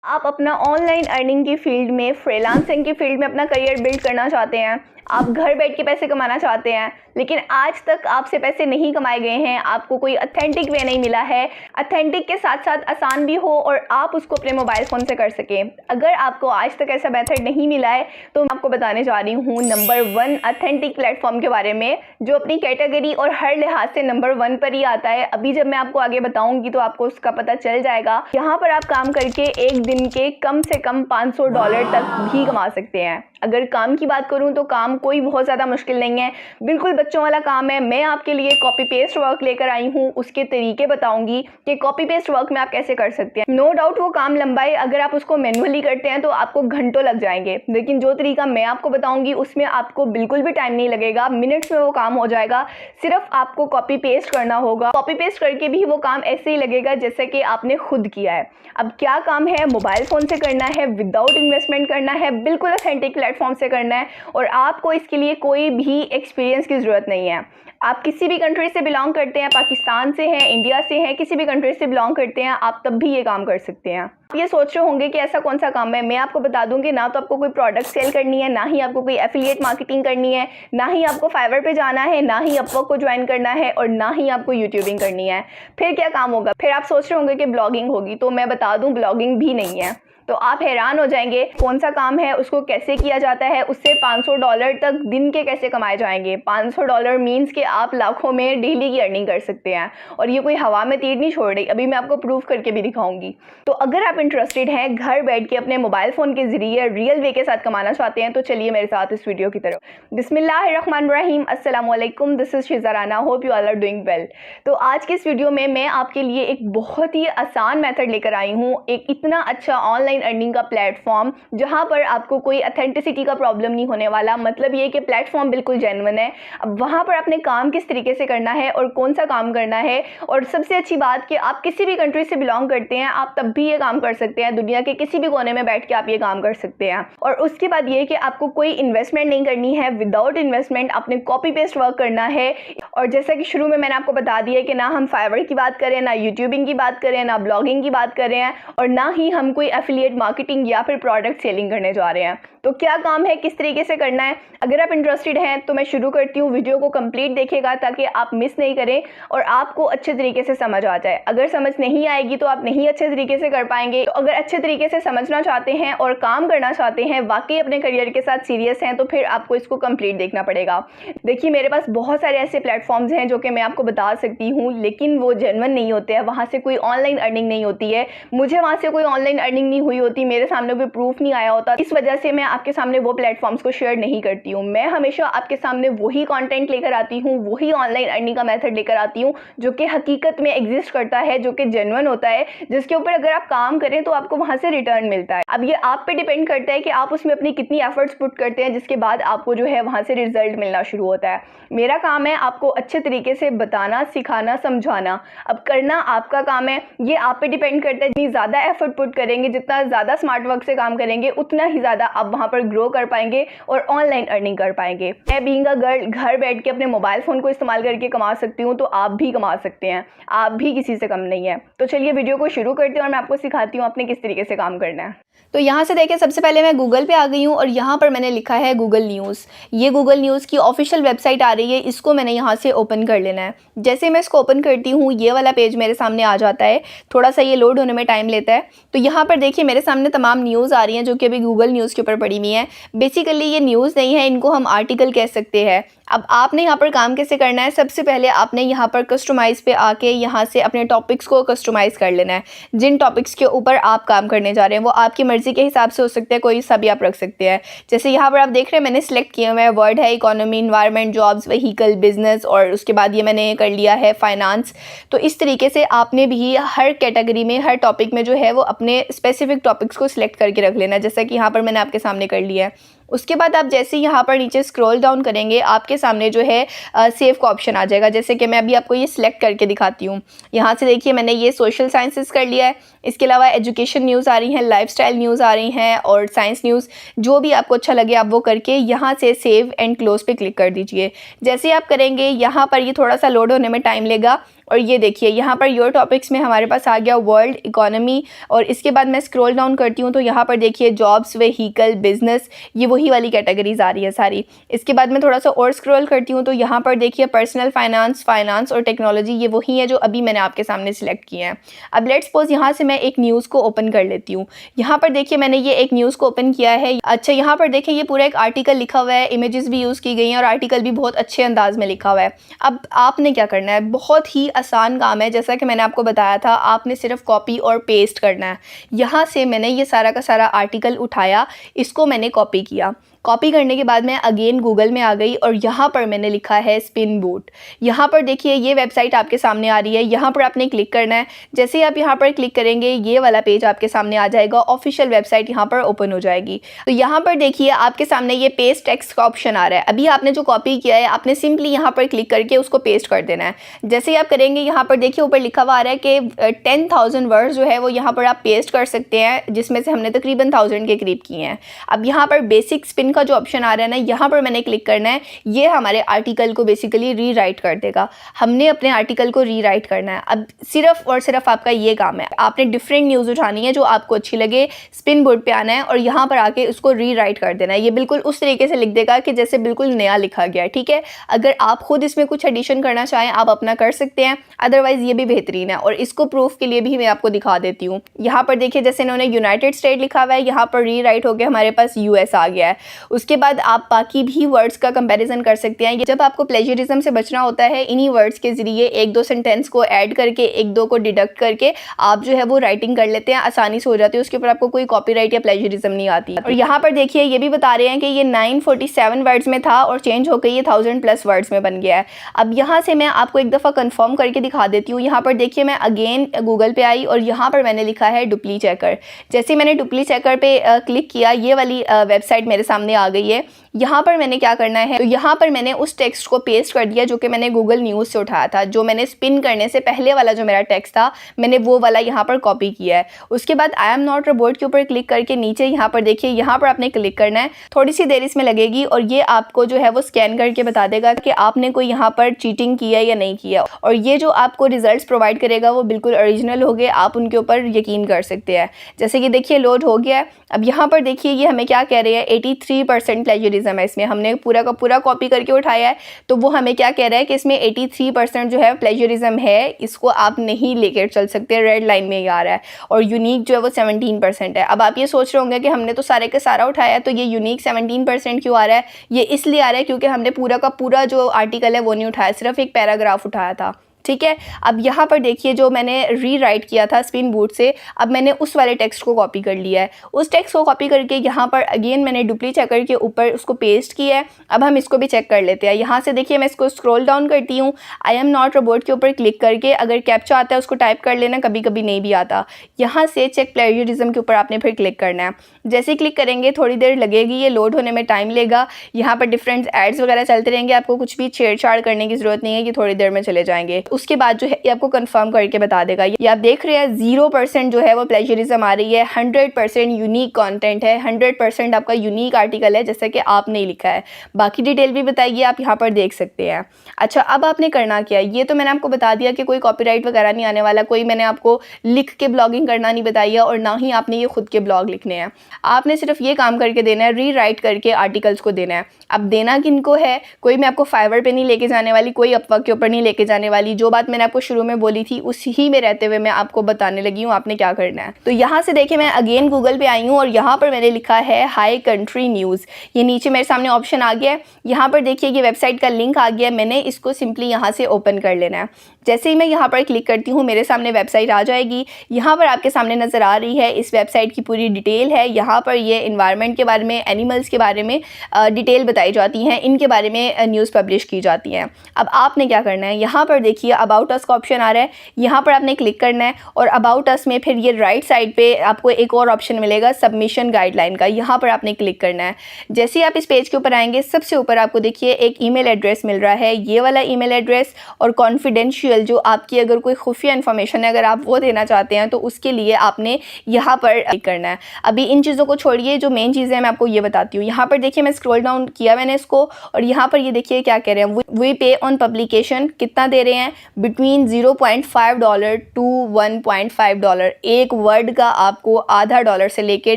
आप अपना online earning की फील्ड में, फ्रीलांसिंग की फील्ड में अपना करियर बिल्ड करना चाहते हैं। आप घर बैठ के पैसे कमाना चाहते हैं, लेकिन आज तक आपसे पैसे नहीं कमाए गए हैं, आपको कोई ऑथेंटिक वे नहीं मिला है, ऑथेंटिक के साथ साथ आसान भी हो और आप उसको अपने मोबाइल फ़ोन से कर सकें। अगर आपको आज तक ऐसा मेथड नहीं मिला है तो मैं आपको बताने जा रही हूँ नंबर 1 ऑथेंटिक प्लेटफॉर्म के बारे में, जो अपनी कैटेगरी और हर लिहाज से नंबर 1 पर ही आता है। अभी जब मैं आपको आगे बताऊंगी तो आपको उसका पता चल जाएगा। यहाँ पर आप काम करके एक दिन के कम से कम $500 तक भी कमा सकते हैं। अगर काम की बात करूं तो काम कोई बहुत ज़्यादा मुश्किल नहीं है, बिल्कुल बच्चों वाला काम है। मैं आपके लिए कॉपी पेस्ट वर्क लेकर आई हूं, उसके तरीके बताऊंगी कि कॉपी पेस्ट वर्क में आप कैसे कर सकते हैं। नो डाउट वो काम लंबा है, अगर आप उसको मैनुअली करते हैं तो आपको घंटों लग जाएंगे, लेकिन जो तरीका मैं आपको बताऊंगी उसमें आपको बिल्कुल भी टाइम नहीं लगेगा, मिनट्स में वो काम हो जाएगा। सिर्फ आपको कॉपी पेस्ट करना होगा। कॉपी पेस्ट करके भी वो काम ऐसे ही लगेगा जैसे कि आपने खुद किया है। अब क्या काम है, मोबाइल फ़ोन से करना है, विदाउट इन्वेस्टमेंट करना है, बिल्कुल ऑथेंटिक प्लेटफॉर्म से करना है और आपको इसके लिए कोई भी एक्सपीरियंस की ज़रूरत नहीं है। आप किसी भी कंट्री से बिलोंग करते हैं, पाकिस्तान से हैं, इंडिया से हैं, किसी भी कंट्री से बिलोंग करते हैं, आप तब भी ये काम कर सकते हैं। आप ये सोच रहे होंगे कि ऐसा कौन सा काम है। मैं आपको बता दूंगी, ना तो आपको कोई प्रोडक्ट सेल करनी है, ना ही आपको कोई एफिलिएट मार्केटिंग करनी है, ना ही आपको फाइवर पे जाना है, ना ही अपवर्क को ज्वाइन करना है और ना ही आपको यूट्यूबिंग करनी है। फिर क्या काम होगा? फिर आप सोच रहे होंगे कि ब्लॉगिंग होगी, तो मैं बता दूं ब्लॉगिंग भी नहीं है। तो आप हैरान हो जाएंगे कौन सा काम है, उसको कैसे किया जाता है, उससे $500 तक दिन के कैसे कमाए जाएंगे। $500 मीन्स कि आप लाखों में डेली की अर्निंग कर सकते हैं और ये कोई हवा में तीर नहीं छोड़ रही। अभी मैं आपको प्रूफ करके भी दिखाऊंगी। तो अगर आप इंटरेस्टेड हैं, घर बैठ के अपने मोबाइल फ़ोन के ज़रिए रियल वे के साथ कमाना चाहते हैं, तो चलिए मेरे साथ इस वीडियो की तरफ। बिस्मिल्लाहिर्रहमानिर्रहीम, अस्सलाम वालेकुम, this is Shiza Rana, hope you all are doing well. तो आज की इस वीडियो में मैं आपके लिए एक बहुत ही आसान मेथड लेकर आई हूँ, एक इतना अच्छा ऑनलाइन अर्निंग का प्लेटफॉर्म जहां पर आपको कोई ऑथेंटिसिटी का प्रॉब्लम नहीं होने वाला। मतलब ये कि प्लेटफॉर्म बिल्कुल जेन्युइन है। अब वहां पर आपने काम किस तरीके से करना है और कौन सा काम करना है, और सबसे अच्छी बात कि आप किसी भी कंट्री से बिलोंग करते हैं, आप तब भी ये काम कर सकते हैं। दुनिया के किसी भी कोने में बैठ के आप ये काम कर सकते हैं। और उसके बाद ये कि आपको कोई इन्वेस्टमेंट नहीं करनी है, विदाउट इन्वेस्टमेंट आपने कॉपी पेस्ट वर्क करना है। और जैसा कि शुरू में मैंने आपको बता दिया कि ना हम फाइवर की बात करें, ना यूट्यूबिंग की बात करें, ना ब्लॉगिंग की बात करें और ना ही हम कोई एफिलिएट मार्केटिंग या फिर प्रोडक्ट सेलिंग करने जा रहे हैं। तो क्या काम है, किस तरीके से करना है, अगर आप इंटरेस्टेड हैं तो मैं शुरू करती हूँ। वीडियो को कंप्लीट देखिएगा ताकि आप मिस नहीं करें और आपको अच्छे तरीके से समझ आ जाए। अगर समझ नहीं आएगी तो आप नहीं अच्छे तरीके से कर पाएंगे। तो अगर अच्छे तरीके से समझना चाहते हैं और काम करना चाहते हैं, वाकई अपने करियर के साथ सीरियस हैं, तो फिर आपको इसको कंप्लीट देखना पड़ेगा। देखिए, मेरे पास बहुत सारे ऐसे प्लेटफॉर्म्स हैं जो कि मैं आपको बता सकती हूँ, लेकिन वो जेन्युइन नहीं होते हैं। वहाँ से कोई ऑनलाइन अर्निंग नहीं होती है। मुझे वहाँ से कोई ऑनलाइन अर्निंग नहीं हुई होती, मेरे सामने कोई प्रूफ नहीं आया होता। इस वजह से मैं आपके सामने वो प्लेटफॉर्म्स को शेयर नहीं करती हूँ। मैं हमेशा आपके सामने वही कंटेंट लेकर आती हूँ, वही ऑनलाइन अर्निंग का मेथड लेकर आती हूँ जो कि हकीकत में एग्जिस्ट करता है, जो कि जेन्युइन होता है, जिसके ऊपर अगर आप काम करें तो आपको वहाँ से रिटर्न मिलता है। अब ये आप पे डिपेंड करता है कि आप उसमें अपनी कितनी एफर्ट्स पुट करते हैं, जिसके बाद आपको जो है वहाँ से रिजल्ट मिलना शुरू होता है। मेरा काम है आपको अच्छे तरीके से बताना, सिखाना, समझाना। अब करना आपका काम है, ये आप पे डिपेंड करता है। जितनी ज़्यादा एफर्ट पुट करेंगे, जितना ज़्यादा स्मार्ट वर्क से काम करेंगे, उतना ही ज़्यादा आप वहाँ पर ग्रो कर पाएंगे और ऑनलाइन अर्निंग कर पाएंगे। मैं बीइंग अ गर्ल घर बैठ के अपने मोबाइल फ़ोन को इस्तेमाल करके कमा सकती हूँ, तो आप भी कमा सकते हैं। आप भी किसी से कम नहीं है। तो चलिए वीडियो को शुरू करते हैं और मैं आपको सिखाती हूँ आपने किस तरीके से काम करना है। तो यहाँ से देखिए, सबसे पहले मैं गूगल पे आ गई हूँ और यहाँ पर मैंने लिखा है गूगल न्यूज़। ये गूगल न्यूज़ की ऑफिशियल वेबसाइट आ रही है, इसको मैंने यहाँ से ओपन कर लेना है। जैसे मैं इसको ओपन करती हूँ, ये वाला पेज मेरे सामने आ जाता है। थोड़ा सा ये लोड होने में टाइम लेता है। तो यहाँ पर देखिए मेरे सामने तमाम न्यूज़ आ रही हैं जो कि अभी गूगल न्यूज़ के ऊपर पड़ी हुई हैं। बेसिकली ये न्यूज़ नहीं है, इनको हम आर्टिकल कह सकते हैं। अब आपने यहाँ पर काम कैसे करना है, सबसे पहले आपने यहाँ पर कस्टमाइज़ पे आके यहाँ से अपने टॉपिक्स को कस्टमाइज़ कर लेना है। जिन टॉपिक्स के ऊपर आप काम करने जा रहे हैं वो आपकी मर्ज़ी के हिसाब से हो सकते हैं, कोई सा भी आप रख सकते हैं। जैसे यहाँ पर आप देख रहे हैं मैंने सिलेक्ट किया हुआ है, वर्ड है economy, environment, jobs, vehicle, business, और उसके बाद ये मैंने कर लिया है फाइनेंस। तो इस तरीके से आपने भी हर कैटेगरी में, हर टॉपिक में जो है वो अपने स्पेसिफिक टॉपिक्स को सिलेक्ट करके रख लेना, जैसा कि यहाँ पर मैंने आपके सामने कर लिया है। उसके बाद आप जैसे ही यहाँ पर नीचे स्क्रॉल डाउन करेंगे, आपके सामने जो है सेव का ऑप्शन आ जाएगा। जैसे कि मैं अभी आपको ये सिलेक्ट करके दिखाती हूँ। यहाँ से देखिए मैंने ये सोशल साइंसेस कर लिया है। इसके अलावा एजुकेशन न्यूज़ आ रही हैं, लाइफस्टाइल न्यूज़ आ रही हैं और साइंस न्यूज़। जो भी आपको अच्छा लगे आप वो करके यहाँ से सेव एंड क्लोज पे क्लिक कर दीजिए। जैसे आप करेंगे यहाँ पर ये थोड़ा सा लोड होने में टाइम लेगा। और ये देखिए यहाँ पर योर टॉपिक्स में हमारे पास आ गया वर्ल्ड इकोनॉमी, और इसके बाद मैं स्क्रॉल डाउन करती हूँ तो यहाँ पर देखिए जॉब्स, व्हीकल, बिजनेस, ये वही वाली कैटेगरीज आ रही है सारी। इसके बाद मैं थोड़ा सा और स्क्रॉल करती हूँ तो यहाँ पर देखिए पर्सनल फाइनेंस, फाइनेंस और टेक्नोलॉजी, ये वही है जो अभी मैंने आपके सामने सिलेक्ट किए हैं। अब लेट्स सपोज यहाँ से मैं एक न्यूज़ को ओपन कर लेती हूँ। यहाँ पर देखिए मैंने ये एक न्यूज़ को ओपन किया है। अच्छा, यहाँ पर देखिए ये पूरा एक आर्टिकल लिखा हुआ है, इमेजेस भी यूज़ की गई हैं और आर्टिकल भी बहुत अच्छे अंदाज में लिखा हुआ है। अब आपने क्या करना है, बहुत ही आसान काम है, जैसा कि मैंने आपको बताया था, आपने सिर्फ कॉपी और पेस्ट करना है। यहाँ से मैंने ये सारा का सारा आर्टिकल उठाया, इसको मैंने कॉपी किया। कॉपी करने के बाद मैं अगेन गूगल में आ गई और यहाँ पर मैंने लिखा है स्पिन बोट। यहाँ पर देखिए ये वेबसाइट आपके सामने आ रही है, यहाँ पर आपने क्लिक करना है। जैसे ही आप यहाँ पर क्लिक करेंगे ये वाला पेज आपके सामने आ जाएगा, ऑफिशियल वेबसाइट यहाँ पर ओपन हो जाएगी। तो यहाँ पर देखिए आपके सामने ये पेस्ट टेक्स्ट का ऑप्शन आ रहा है। अभी आपने जो कॉपी किया है आपने सिंपली यहाँ पर क्लिक करके उसको पेस्ट कर देना है। जैसे ही आप करेंगे यहाँ पर देखिए ऊपर लिखा हुआ आ रहा है कि 10,000 वर्ड्स जो है वो यहाँ पर आप पेस्ट कर सकते हैं, जिसमें से हमने तकरीबन 1000 के करीब किए हैं। अब यहाँ पर बेसिक स्पिन का जो ऑप्शन आ रहा है ना, यहाँ पर मैंने क्लिक करना है। ये हमारे आर्टिकल को बेसिकली रीराइट कर देगा। हमने अपने आर्टिकल को रीराइट करना है। अब सिर्फ और सिर्फ आपका ये काम है, आपने डिफरेंट न्यूज़ उठानी है जो आपको अच्छी लगे, स्पिन बोर्ड पे आना है और यहाँ पर आके उसको रीराइट कर देना है। ये बिल्कुल उस तरीके से लिख देगा कि जैसे बिल्कुल नया लिखा गया है। ठीक है, अगर आप खुद इसमें कुछ एडिशन करना चाहें आप अपना कर सकते हैं, अदरवाइज ये भी बेहतरीन है। और इसको प्रूफ के लिए भी मैं आपको दिखा देती हूँ। यहाँ पर देखिए जैसे इन्होंने यूनाइटेड स्टेट लिखा हुआ है, यहाँ पर रीराइट हो गया हमारे पास यूएस आ गया है। उसके बाद आप बाकी भी वर्ड्स का कंपैरिजन कर सकते हैं। जब आपको प्लेजरिज्म से बचना होता है, इन्हीं वर्ड्स के जरिए एक दो सेंटेंस को ऐड करके एक दो को डिडक्ट करके आप जो है वो राइटिंग कर लेते हैं, आसानी से हो जाती है। उसके ऊपर आपको कोई कॉपीराइट या प्लेजरिज्म नहीं आती। और यहाँ पर देखिए ये भी बता रहे हैं कि ये 947 वर्ड्स में था और चेंज होकर ये 1000+ वर्ड्स में बन गया है। अब यहाँ से मैं आपको एक दफ़ा कंफर्म करके दिखा देती हूँ। यहाँ पर देखिए मैं अगेन गूगल पे आई और यहाँ पर मैंने लिखा है डुप्ली चेकर। जैसे मैंने डुप्ली चेकर पे क्लिक किया, ये वाली वेबसाइट मेरे सामने आ गई है। यहाँ पर मैंने क्या करना है, तो यहाँ पर मैंने उस टेक्स्ट को पेस्ट कर दिया जो कि मैंने गूगल न्यूज़ से उठाया था। जो मैंने स्पिन करने से पहले वाला जो मेरा टेक्स्ट था, मैंने वो वाला यहाँ पर कॉपी किया है। उसके बाद आई एम नॉट रोबोट के ऊपर क्लिक करके नीचे यहाँ पर देखिए, यहाँ पर आपने क्लिक करना है। थोड़ी सी देर इसमें लगेगी और ये आपको जो है वो स्कैन करके बता देगा कि आपने कोई यहाँ पर चीटिंग किया या नहीं किया। और ये जो आपको रिजल्ट्स प्रोवाइड करेगा वो बिल्कुल ओरिजिनल होंगे, आप उनके ऊपर यकीन कर सकते हैं। जैसे कि देखिए लोड हो गया है। अब यहाँ पर देखिए ये हमें क्या कह रहे हैं, 83% प्लेजरिज्म है इसमें। हमने पूरा का पूरा कॉपी करके उठाया है, तो वो हमें क्या कह रहा है कि इसमें 83% जो है प्लेजरिज्म है, इसको आप नहीं लेकर चल सकते, रेड लाइन में ही आ रहा है। और यूनिक जो है वो 17% है। अब आप ये सोच रहे होंगे कि हमने तो सारे का सारा उठाया है, तो ये यूनिक 17% क्यों आ रहा है? ये इसलिए आ रहा है क्योंकि हमने पूरा का पूरा जो आर्टिकल है वो नहीं उठाया, सिर्फ एक पैराग्राफ उठाया था। ठीक है, अब यहाँ पर देखिए जो मैंने रीराइट किया था स्पिन बोर्ड से, अब मैंने उस वाले टेक्स्ट को कॉपी कर लिया है। उस टेक्स्ट को कॉपी करके यहाँ पर अगेन मैंने डुप्ली चेकर के ऊपर उसको पेस्ट किया है। अब हम इसको भी चेक कर लेते हैं। यहाँ से देखिए मैं इसको स्क्रॉल डाउन करती हूँ, आई एम नॉट रोबोट के ऊपर क्लिक करके अगर कैप्चा आता है उसको टाइप कर लेना, कभी कभी नहीं भी आता। यहाँ से चेक प्लेजरिज्म के ऊपर आपने फिर क्लिक करना है। जैसे ही क्लिक करेंगे थोड़ी देर लगेगी, ये लोड होने में टाइम लेगा। यहाँ पर डिफरेंट एड्स वगैरह चलते रहेंगे, आपको कुछ भी छेड़छाड़ करने की जरूरत नहीं है, ये थोड़ी देर में चले जाएंगे। उसके बाद जो है ये आपको कंफर्म करके बता देगा। ये आप देख रहे हैं 0% जो है वो प्लेजरिज्म आ रही है, 100% यूनिक कंटेंट है, 100% आपका यूनिक आर्टिकल है जैसे कि आपने लिखा है। बाकी डिटेल भी बताइए, आप यहाँ पर देख सकते हैं। अच्छा, अब आपने करना क्या है, ये तो मैंने आपको बता दिया कि कोई कॉपीराइट वगैरह नहीं आने वाला, कोई मैंने आपको लिख के ब्लॉगिंग करना नहीं बताई है और ना ही आपने ये खुद के ब्लॉग लिखने हैं। आपने सिर्फ ये काम करके देना है, रीराइट करके आर्टिकल्स को देना है। अब देना किनको है, कोई मैं आपको फाइवर पे नहीं लेके जाने वाली, कोई अपवर्क के ऊपर नहीं लेके जाने वाली। जो बात मैंने आपको शुरू में बोली थी उसी ही में रहते हुए मैं आपको बताने लगी हूँ आपने क्या करना है। तो यहाँ से देखिए मैं अगेन गूगल पे आई हूँ और यहाँ पर मैंने लिखा है हाई कंट्री न्यूज़। ये नीचे मेरे सामने ऑप्शन आ गया है। यहाँ पर देखिए ये वेबसाइट का लिंक आ गया है, मैंने इसको सिंपली यहाँ से ओपन कर लेना है। जैसे ही मैं यहाँ पर क्लिक करती हूँ मेरे सामने वेबसाइट आ जाएगी। यहाँ पर आपके सामने नज़र आ रही है इस वेबसाइट की पूरी डिटेल है। यहाँ पर ये इन्वायरमेंट के बारे में, एनिमल्स के बारे में डिटेल बताई जाती हैं, इनके बारे में न्यूज़ पब्लिश की जाती हैं। अब आपने क्या करना है, यहाँ पर देखिए अबाउट अस का ऑप्शन आ रहा है, यहाँ पर आपने क्लिक करना है और अबाउट अस में फिर ये राइट साइड पे आपको एक और ऑप्शन मिलेगा सबमिशन गाइडलाइन का, यहाँ पर आपने क्लिक करना है। जैसे ही आप इस पेज के ऊपर आएंगे सबसे ऊपर आपको देखिए एक ईमेल एड्रेस मिल रहा है, ये वाला ईमेल एड्रेस और कॉन्फिडेंशियल कॉन्फिडेंशियल जो आपकी अगर कोई खुफिया इन्फॉर्मेशन है, अगर आप वो देना चाहते हैं तो उसके लिए आपने यहाँ पर क्लिक करना है। अभी इन चीज़ों को छोड़िए, जो मेन चीज़ें हैं मैं आपको ये बताती हूँ। यहाँ पर देखिए मैं स्क्रॉल डाउन किया मैंने इसको, और यहाँ पर ये देखिए क्या कह रहे हैं, वी पे ऑन पब्लिकेशन कितना दे रहे हैं, बिटवीन $0.5 टू $1.5। एक वर्ड का आपको $0.5 से लेके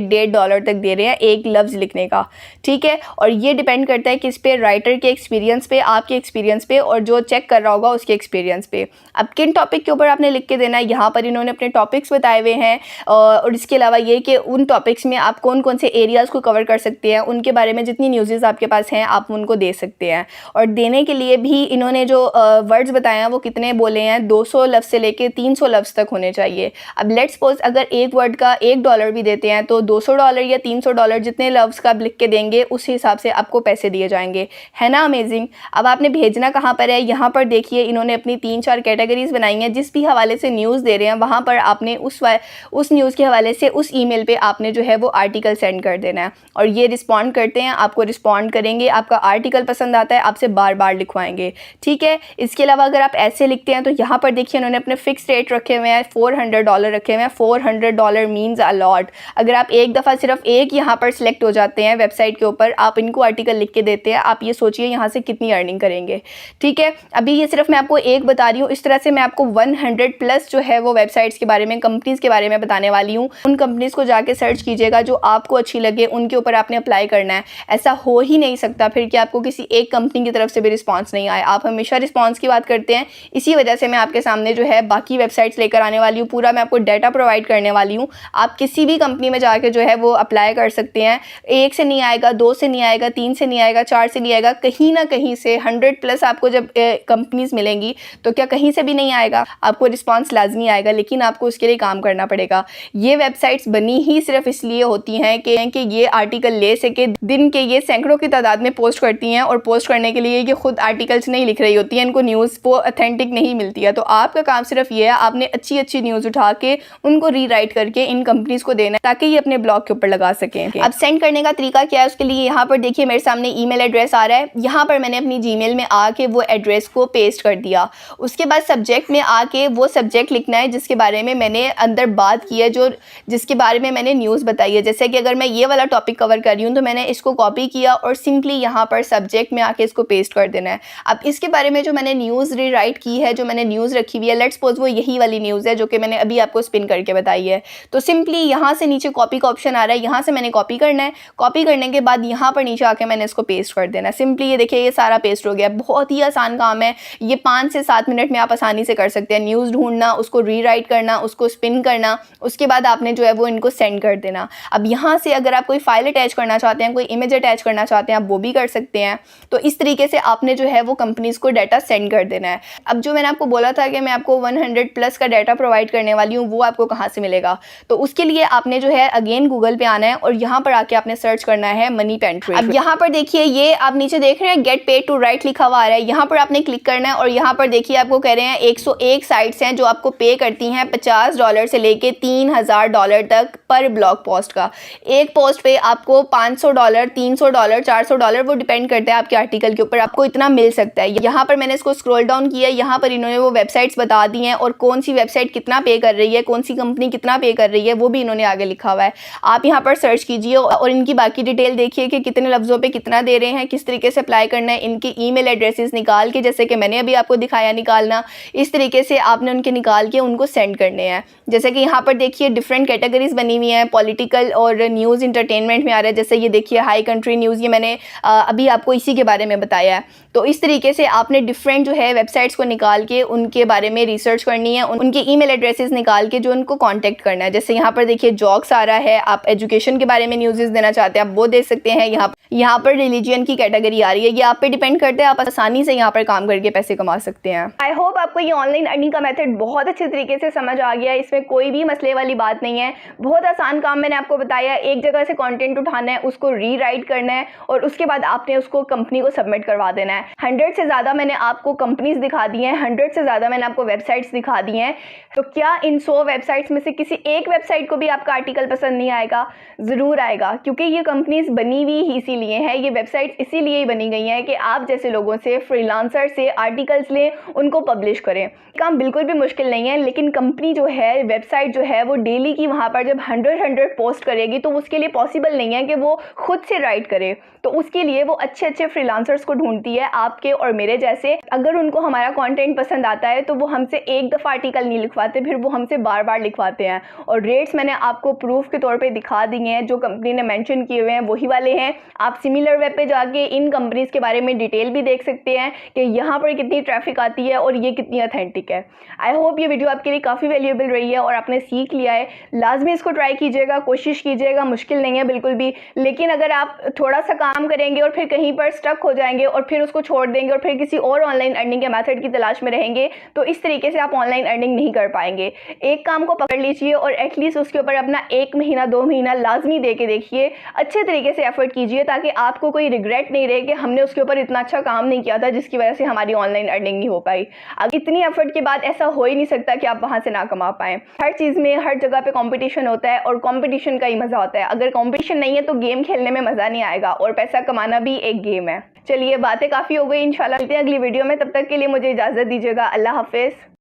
$1.5 तक दे रहे हैं एक लफ्ज़ लिखने का, ठीक है। और ये डिपेंड करता है किस पे, राइटर के एक्सपीरियंस पे, आपके एक्सपीरियंस पे, और जो चेक कर रहा होगा उसके एक्सपीरियंस पे। अब किन टॉपिक के ऊपर आपने लिख के देना है, यहाँ पर इन्होंने अपने टॉपिक्स बताए हुए हैं, और इसके अलावा ये कि उन टॉपिक्स में आप कौन कौन से एरियाज़ को कवर कर सकते हैं, उनके बारे में जितनी न्यूज़ेज़ आपके पास हैं आप उनको दे सकते हैं। और देने के लिए भी इन्होंने जो वर्ड्स बताए हैं वो कितने बोले हैं, 200 लफ्ज़ से लेके 300 लफ्ज़ तक होने चाहिए। अब लेट्स सपोज अगर एक वर्ड का $1 भी देते हैं तो $200 या $300 जितने लफ्ज़ का आप लिख के देंगे उस हिसाब से आपको पैसे दिए जाएंगे, है ना अमेजिंग। अब आपने भेजना कहाँ पर है, यहाँ पर देखिए इन्होंने अपनी 3-4 कैटेगरीज बनाई हैं। जिस भी हवाले से न्यूज़ दे रहे हैं वहाँ पर आपने उस न्यूज़ के हवाले से उस ईमेल पे आपने जो है वो आर्टिकल सेंड कर देना है, और ये रिस्पॉन्ड करते हैं, आपको रिस्पॉन्ड करेंगे, आपका आर्टिकल पसंद आता है, आपसे बार बार लिखवाएंगे, ठीक है। इसके अलावा अगर आप ऐसे लिखते हैं तो यहाँ पर देखिए उन्होंने अपने फिक्स रेट रखे हुए हैं, $400 रखे हुए हैं। $400 मीन्स अ लॉट। अगर आप एक दफ़ा सिर्फ एक यहाँ पर सिलेक्ट हो जाते हैं वेबसाइट के ऊपर, आप इनको आर्टिकल लिख के देते हैं, आप ये सोचिए यहाँ से कितनी अर्निंग करेंगे, ठीक है। अभी ये सिर्फ मैं आपको एक बता रही हूँ, इस तरह से मैं आपको 100+ जो है वो वेबसाइट्स के बारे में, कंपनीज़ के बारे में बताने वाली हूँ। उन कंपनीज़ को जाके सर्च कीजिएगा जो आपको अच्छी लगे, उनके ऊपर आपने अप्लाई करना है। ऐसा हो ही नहीं सकता फिर कि आपको किसी एक कंपनी की तरफ से भी रिस्पांस नहीं आए। आप हमेशा रिस्पांस की बात करते हैं, इसी वजह से मैं आपके सामने जो है बाकी वेबसाइट्स लेकर आने वाली हूँ, पूरा मैं आपको डाटा प्रोवाइड करने वाली हूँ। आप किसी भी कंपनी में जाके जो है वो अप्लाई कर सकते हैं। 1 से नहीं आएगा, 2 से नहीं आएगा, 3 से नहीं आएगा, 4 से नहीं आएगा, कहीं ना कहीं से 100+ आपको जब कंपनीज़ मिलेंगी तो क्या कहीं से भी नहीं आएगा, आपको रिस्पांस लाजमी आएगा, लेकिन आपको उसके लिए काम करना पड़ेगा। ये वेबसाइट्स बनी ही सिर्फ इसलिए होती हैं कि ये आर्टिकल ले सके। दिन के ये सैकड़ों की तादाद में पोस्ट करती हैं, और पोस्ट करने के लिए ये खुद आर्टिकल्स नहीं लिख रही होती हैं, इनको न्यूज़ वो ऑथेंटिक नहीं मिलती है। तो आपका काम सिर्फ ये है, आपने अच्छी अच्छी न्यूज़ उठा के उनको रीराइट करके इन कंपनीज़ को देना है ताकि ये अपने ब्लॉग के ऊपर लगा सकें। अब सेंड करने का तरीका क्या है, उसके लिए यहाँ पर देखिए मेरे सामने ईमेल एड्रेस आ रहा है। यहाँ पर मैंने अपनी जीमेल में आके वो एड्रेस को पेस्ट कर दिया। उसके बाद सब्जेक्ट में आके वो सब्जेक्ट लिखना है जिसके बारे में मैंने अंदर बात की है, जिसके बारे में मैंने न्यूज़ बताई है। जैसे कि अगर मैं ये वाला टॉपिक कवर कर रही हूँ तो मैंने इसको कॉपी किया और सिंपली यहाँ पर सब्जेक्ट में आके इसको पेस्ट कर देना है। अब इसके बारे में जो मैंने न्यूज़ रीराइट की है, जो मैंने न्यूज़ रखी हुई है, लेट्स सपोज वो यही वाली न्यूज़ है जो कि मैंने अभी आपको स्पिन करके बताई है। तो सिंपली यहाँ से नीचे कॉपी का ऑप्शन आ रहा है, यहाँ से मैंने कॉपी करना है। कॉपी करने के बाद यहाँ पर नीचे आके मैंने इसको पेस्ट कर देना है। सिंपली ये देखिए ये सारा पेस्ट हो गया। बहुत ही आसान काम है, ये 5 से 7 मिनट में आप आसानी से कर सकते हैं। न्यूज़ ढूंढना, उसको रीराइट करना, उसको स्पिन करना, उसके बाद आपने जो है वो इनको सेंड कर देना। अब यहाँ से अगर आप कोई फाइल अटैच करना चाहते हैं, कोई इमेज अटैच करना चाहते हैं, आप वो भी कर सकते हैं। तो इस तरीके से आपने जो है वो कंपनीज़ को डाटा सेंड कर देना है। अब जो मैंने आपको बोला था कि मैं आपको 100+ का डाटा प्रोवाइड करने वाली हूँ, वो आपको कहाँ से मिलेगा? तो उसके लिए आपने जो है अगेन गूगल पे आना है और यहाँ पर आके आपने सर्च करना है मनी पेंट्री। अब यहाँ पर देखिए ये आप नीचे देख रहे हैं गेट पेड टू राइट लिखा हुआ आ रहा है, यहाँ पर आपने क्लिक करना है और यहाँ पर देखिए आपको कह रहे हैं 101 साइट्स हैं जो आपको पे करती हैं $50 से लेके $3000 तक पर ब्लॉग पोस्ट का। एक पोस्ट पे आपको $500, $300, $400 वो डिपेंड करता है आपके आर्टिकल के ऊपर, आपको इतना मिल सकता है। यहाँ पर मैंने इसको स्क्रॉल डाउन किया, यहाँ पर इन्होंने वो वेबसाइट्स बता दी हैं और कौन सी वेबसाइट कितना पे कर रही है, कौन सी कंपनी कितना पे कर रही है, वो भी इन्होंने आगे लिखा हुआ है। आप यहाँ पर सर्च कीजिए और इनकी बाकी डिटेल देखिए कि कितने लफ्ज़ों पे कितना दे रहे हैं, किस तरीके से अप्लाई करना है। इनके ईमेल एड्रेसेस निकाल के, जैसे कि मैंने अभी आपको दिखाया निकालना, इस तरीके से आपने उनके निकाल के उनको सेंड करने हैं। जैसे कि यहाँ पर देखिए डिफरेंट कैटेगरीज बनी हुई हैं, पॉलिटिकल और न्यूज़ इंटरटेनमेंट में आ रहा है। जैसे ये देखिए हाई कंट्री न्यूज़, ये मैंने अभी आपको इसी के बारे में बताया है। तो इस तरीके से आपने डिफरेंट जो है वेबसाइट्स को निकाल के उनके बारे में रिसर्च करनी है, उनके ईमेल एड्रेसेस निकाल के जो उनको कांटेक्ट करना है। जैसे यहाँ पर देखिए जॉक्स आ रहा है, आप एजुकेशन के बारे में न्यूज़ देना चाहते हैं आप वो दे सकते हैं। यहाँ पर रिलीजियन की कैटेगरी आ रही है, ये आप पे डिपेंड करता है, आप आसानी से यहाँ पर काम करके पैसे कमा सकते हैं। आई होप आपको ये ऑनलाइन अर्निंग का मेथड बहुत अच्छे तरीके से समझ आ गया है, इसमें कोई भी मसले वाली बात नहीं है। बहुत आसान काम मैंने आपको बताया, एक जगह से कंटेंट उठाना है, उसको रीराइट करना है और उसके बाद आपने उसको कंपनी को सबमिट करवा देना है। 100 से ज़्यादा मैंने आपको कंपनीज दिखा दी हैं, 100 से ज़्यादा मैंने आपको वेबसाइट्स दिखा दी हैं। तो क्या इन 100 वेबसाइट्स में से किसी एक वेबसाइट को भी आपका आर्टिकल पसंद नहीं आएगा? ज़रूर आएगा, क्योंकि ये कंपनीज बनी हुई ही इसीलिए है, ये वेबसाइट्स इसीलिए ही बनी गई हैं कि आप जैसे लोगों से, फ्रीलांसर से आर्टिकल्स लें, उनको पब्लिश करें। काम बिल्कुल भी मुश्किल नहीं है, लेकिन कंपनी जो है, वेबसाइट जो है, वो डेली की वहाँ पर जब 100 पोस्ट करेगी तो उसके लिए पॉसिबल नहीं है कि वो खुद से राइट करे। तो उसके लिए वो अच्छे अच्छे फ्रीलांसर्स को ढूंढती है, आपके और मेरे जैसे। अगर उनको हमारा कंटेंट पसंद आता है तो वो हमसे एक दफ़ा आर्टिकल नहीं लिखवाते, फिर वो हमसे बार बार लिखवाते हैं। और रेट्स मैंने आपको प्रूफ के तौर पे दिखा दिए हैं, जो कंपनी ने मेंशन किए हुए हैं वही वाले हैं। आप सिमिलर वेब पे जाके इन कंपनीज़ के बारे में डिटेल भी देख सकते हैं कि यहाँ पर कितनी ट्रैफिक आती है और ये कितनी ऑथेंटिक है। आई होप ये वीडियो आपके लिए काफ़ी वैल्यूएबल रही है और आपने सीख लिया है। लाजमी इसको ट्राई कीजिएगा, कोशिश कीजिएगा, मुश्किल नहीं है बिल्कुल भी। लेकिन अगर आप थोड़ा सा काम करेंगे और फिर कहीं पर स्टक हो जाएंगे और फिर उसको छोड़ देंगे और फिर किसी और ऑनलाइन अर्निंग के मेथड की तलाश में रहेंगे, तो इस तरीके से आप ऑनलाइन अर्निंग नहीं कर पाएंगे। एक काम को पकड़ लीजिए और एटलीस्ट उसके ऊपर अपना 1 महीना 2 महीना लाजमी दे के देखिए, अच्छे तरीके से एफर्ट कीजिए, ताकि आपको कोई रिग्रेट नहीं रहे कि हमने उसके ऊपर इतना अच्छा काम नहीं किया था जिसकी वजह से हमारी ऑनलाइन अर्निंग नहीं हो पाई। अब इतनी एफर्ट के बाद ऐसा हो ही नहीं सकता कि आप वहाँ से ना कमा पाएँ। हर चीज़ में, हर जगह पे कंपटीशन होता है और कंपटीशन का ही मज़ा होता है। अगर कंपटीशन नहीं है तो गेम खेलने में मज़ा नहीं आएगा, और पैसा कमाना भी एक गेम है। चलिए, बातें काफ़ी हो गई, इंशाल्लाह मिलते हैं अगली वीडियो में। तब तक के लिए मुझे इजाज़त दीजिएगा। अल्लाह हाफिज़।